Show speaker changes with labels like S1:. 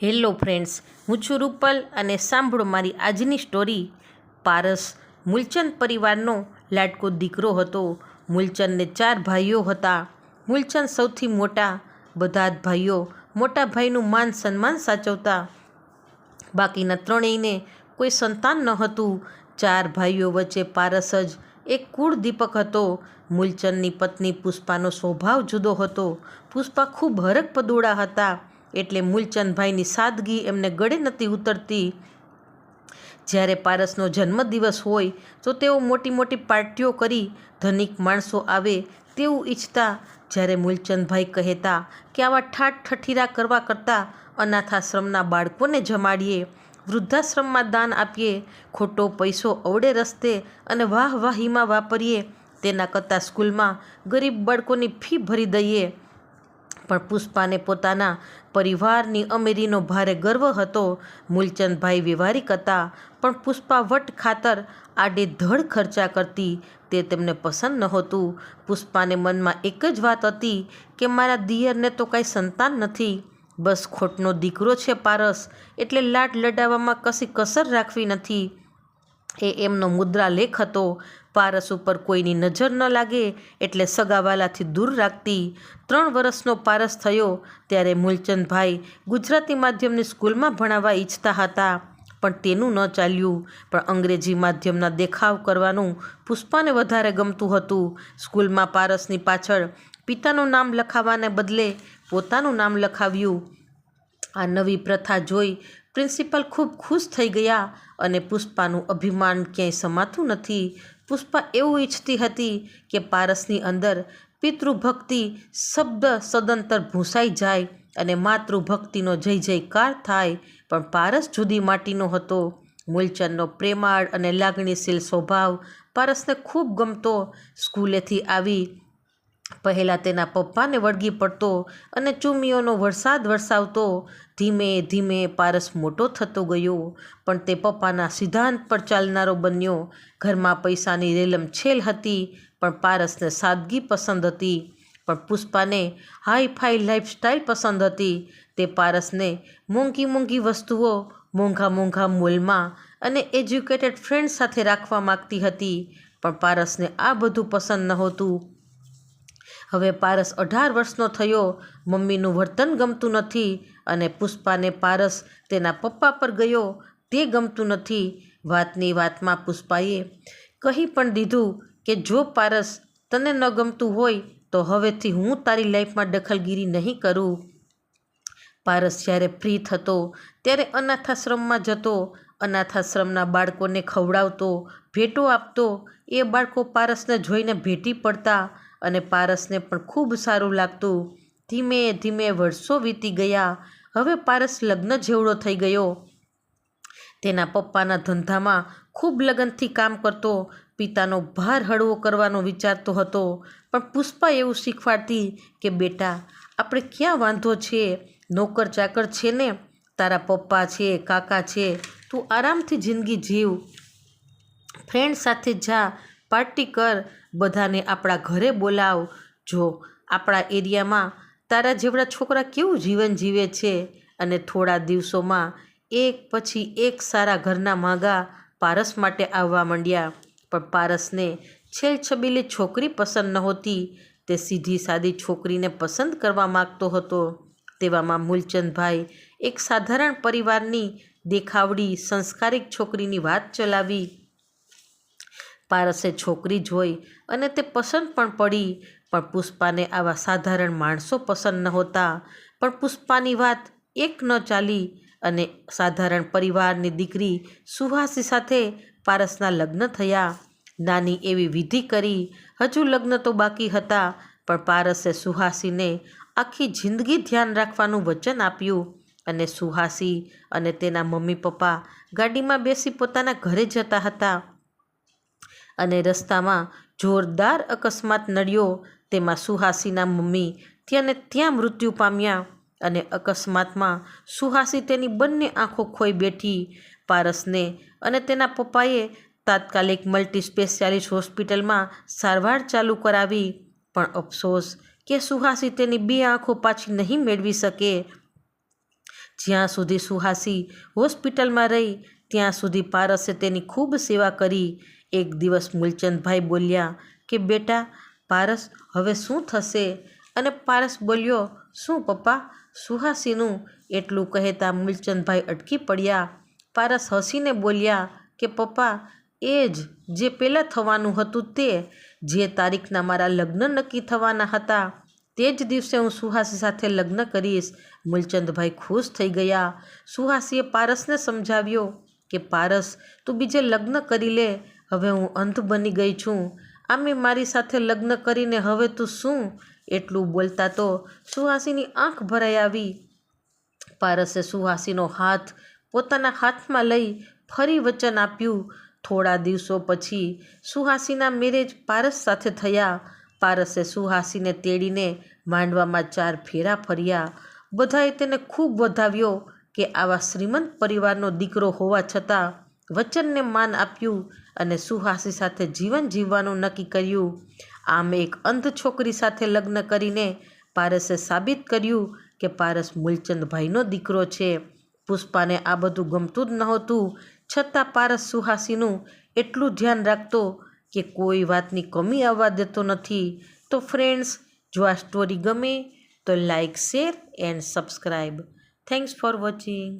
S1: Hello friends, હું છું રૂપલ અને સાંભળો મારી આજની સ્ટોરી। પારસ મૂલચંદ પરિવારનો લાડકો દીકરો હતો। મૂલચંદને 4 ભાઈઓ હતા। મૂલચંદ સૌથી મોટા। બધા જ ભાઈઓ મોટા ભાઈનું માન સન્માન સાચવતા। બાકીના ત્રણેયને કોઈ સંતાન ન હતું। 4 ભાઈઓ વચ્ચે પારસ જ એક કુળ દીપક હતો। મૂલચંદની પત્ની પુષ્પાનો સ્વભાવ જુદો હતો। પુષ્પા ખૂબ હરખપદુડા હતા, એટલે મૂલચંદભાઈની સાદગી એમને ગળે નહોતી ઉતરતી। જ્યારે પારસનો જન્મદિવસ હોય તો તેઓ મોટી મોટી પાર્ટીઓ કરી ધનિક માણસો આવે તેવું ઈચ્છતા। જ્યારે મૂલચંદભાઈ કહેતા કે આવા ઠાઠઠઠીરા કરવા કરતાં અનાથાશ્રમના બાળકોને જમાડીએ, વૃદ્ધાશ્રમમાં દાન આપીએ, ખોટો પૈસો અવળે રસ્તે અને વાહવાહીમાં વાપરીએ તેના કરતાં સ્કૂલમાં ગરીબ બાળકોની ફી ભરી દઈએ। પણ પુષ્પાને પોતાના પરિવારની અમીરીનો ભારે ગર્વ હતો। મૂલચંદભાઈ વ્યવહારિક હતા, પણ પુષ્પા વટ ખાતર આડેધડ ખર્ચા કરતી તે તેમને પસંદ નહોતું। પુષ્પાને મનમાં એક જ વાત હતી કે મારા દિયરને તો કાંઈ સંતાન નથી, બસ ખોટનો દીકરો છે પારસ, એટલે લાડ લડાવવામાં કશી કસર રાખવી નથી, એ એમનો મુદ્રાલેખ હતો। પારસ ઉપર કોઈની નજર ન લાગે એટલે સગાવાલાથી દૂર રાખતી। 3 વર્ષનો પારસ થયો ત્યારે મૂલચંદભાઈ ગુજરાતી માધ્યમની સ્કૂલમાં ભણાવવા ઈચ્છતા હતા, પણ તેનું ન ચાલ્યું। પણ અંગ્રેજી માધ્યમના દેખાવ કરવાનું પુષ્પાને વધારે ગમતું હતું। સ્કૂલમાં પારસની પાછળ પિતાનું નામ લખાવવાને બદલે પોતાનું નામ લખાવ્યું। આ નવી પ્રથા જોઈ પ્રિન્સિપાલ ખૂબ ખુશ થઈ ગયા અને પુષ્પાનું અભિમાન ક્યાંય સમાતું નથી। પુષ્પા એવું ઈચ્છતી હતી કે પારસની અંદર પિતૃભક્તિ શબ્દ સદંતર ભૂંસાઈ જાય અને માતૃભક્તિનો જય જયકાર થાય, પણ પારસ જુદી માટીનો હતો। મૂલચંદનો પ્રેમાળ અને લાગણીશીલ સ્વભાવ પારસને ખૂબ ગમતો। સ્કૂલેથી આવી પહેલાં તેના પપ્પાને વળગી પડતો અને ચૂમીઓનો વરસાદ વરસાવતો। ધીમે ધીમે પારસ મોટો થતો ગયો, પણ તે પપ્પાના સિદ્ધાંત પર ચાલનારો બન્યો। ઘરમાં પૈસાની રેલમછેલ હતી, પણ પારસને સાદગી પસંદ હતી। પણ પુષ્પાને હાઈ-ફાઈ લાઈફસ્ટાઈલ પસંદ હતી। તે પારસને મોંઘી મોંઘી વસ્તુઓ મોંઘા મોંઘા મોલમાં અને એજ્યુકેટેડ ફ્રેન્ડ સાથે રાખવા માગતી હતી, પણ પારસને આ બધું પસંદ નહોતું। હવે પારસ 18 વર્ષનો થયો, મમ્મીનું વર્તન ગમતું નથી અને પુષ્પાને પારસ તેના પપ્પા પર ગયો તે ગમતું નથી। વાતની વાતમાં પુષ્પાએ કહી પણ દીધું કે જો પારસ તને ન ગમતું હોય તો હવેથી હું તારી લાઈફમાં દખલગીરી નહીં કરું। પારસ જ્યારે ફ્રી થતો ત્યારે અનાથાશ્રમમાં જતો, અનાથાશ્રમના બાળકોને ખવડાવતો, ભેટો આપતો। એ બાળકો પારસને જોઈને ભેટી પડતા અને પારસને પણ ખૂબ સારું લાગતું। ધીમે ધીમે વર્ષો વીતી ગયા। હવે પારસ લગ્ન જેવડો થઈ ગયો। તેના પપ્પાના ધંધામાં ખૂબ લગનથી કામ કરતો, પિતાનો ભાર હળવો કરવાનો વિચારતો હતો। પણ પુષ્પા એવું શીખવાડતી કે બેટા, આપણે ક્યાં વાંધો છે, નોકર ચાકર છે ને, તારા પપ્પા છે, કાકા છે, તું આરામથી જિંદગી જીવ, ફ્રેન્ડ સાથે જા, પાર્ટી કર, બધાને આપણા ઘરે બોલાવ, જો આપણા એરિયામાં તારા જેવડા છોકરા કેવું જીવન જીવે છે। અને થોડા દિવસોમાં એક પછી એક સારા ઘરના માગા પારસ માટે આવવા માંડ્યા। પણ પારસને છેલછબીલી છોકરી પસંદ નહોતી, તે સીધી સાદી છોકરીને પસંદ કરવા માગતો હતો। તેવામાં મૂલચંદભાઈ એક સાધારણ પરિવારની દેખાવડી સંસ્કારિક છોકરીની વાત ચલાવી। પારસે છોકરી જોઈ અને તે પસંદ પણ પડી, પણ પુષ્પાને આવા સાધારણ માણસો પસંદ નહોતા। પણ પુષ્પાની વાત એક ન ચાલી અને સાધારણ પરિવારની દીકરી સુહાસી સાથે પારસના લગ્ન થયા। નાની એવી વિધિ કરી, હજુ લગ્ન તો બાકી હતા, પણ પારસે સુહાસીને આખી જિંદગી ધ્યાન રાખવાનું વચન આપ્યું અને સુહાસી અને તેના મમ્મી પપ્પા ગાડીમાં બેસી પોતાના ઘરે જતા હતા અને રસ્તામાં જોરદાર અકસ્માત નડ્યો। તેમાં સુહાસીના મમ્મી ત્યાં ને ત્યાં મૃત્યુ પામ્યા અને અકસ્માતમાં સુહાસી તેની બંને આંખો ખોઈ બેઠી। પારસને અને તેના પપ્પાએ તાત્કાલિક મલ્ટી સ્પેશિયાલિસ્ટ હોસ્પિટલમાં સારવાર ચાલુ કરાવી, પણ અફસોસ કે સુહાસી તેની 2 આંખો પાછી નહીં મેળવી શકે। જ્યાં સુધી સુહાસી હોસ્પિટલમાં રહી ત્યાં સુધી પારસે તેની ખૂબ સેવા કરી. એક દિવસ મૂલચંદભાઈ બોલ્યા કે બેટા પારસ, હવે શું થશે? અને પારસ બોલ્યો, શું પપ્પા? સુહાસીનું એટલું કહેતા મૂલચંદભાઈ અટકી પડ્યા. પારસ હસીને બોલ્યા કે પપ્પા, એ જ જે પહેલાં થવાનું હતું તે, જે તારીખના મારા લગ્ન નક્કી થવાના હતા તે જ દિવસે હું સુહાસી સાથે લગ્ન કરીશ. મૂલચંદભાઈ ખુશ થઈ ગયા. સુહાસીએ પારસને સમજાવ્યો કે પારસ, તું બીજે લગ્ન કરી લે. હવે હું અંધ બની ગઈ છું. આમે મારી સાથે લગ્ન કરીને હવે તું શું? એટલું બોલતા તો સુહાસીની આંખ ભરાઈ આવી. પારસે સુહાસીનો હાથ પોતાના હાથમાં લઈ ફરી વચન આપ્યું. થોડા દિવસો પછી સુહાસીના મેરેજ પારસ સાથે થયા. પારસે સુહાસીને તેડીને માંડવામાં 4 ફેરા ફર્યા. બધાએ તેને ખૂબ વધાવ્યો કે આવા શ્રીમંત પરિવારનો દીકરો હોવા છતાં વચનને માન આપ્યું અને સુહાસી સાથે જીવન જીવવાનું નક્કી કર્યું. આમ એક અંધ છોકરી સાથે લગ્ન કરીને પારસે સાબિત કર્યું કે પારસ મૂલચંદભાઈનો દીકરો છે. પુષ્પાને આ બધું ગમતું જ નહોતું, છતાં પારસ સુહાસીનું એટલું ધ્યાન રાખતો કે કોઈ વાતની કમી આવવા દેતો નથી. તો ફ્રેન્ડ્સ, જો આ સ્ટોરી ગમે તો like, share and subscribe. Thanks for watching.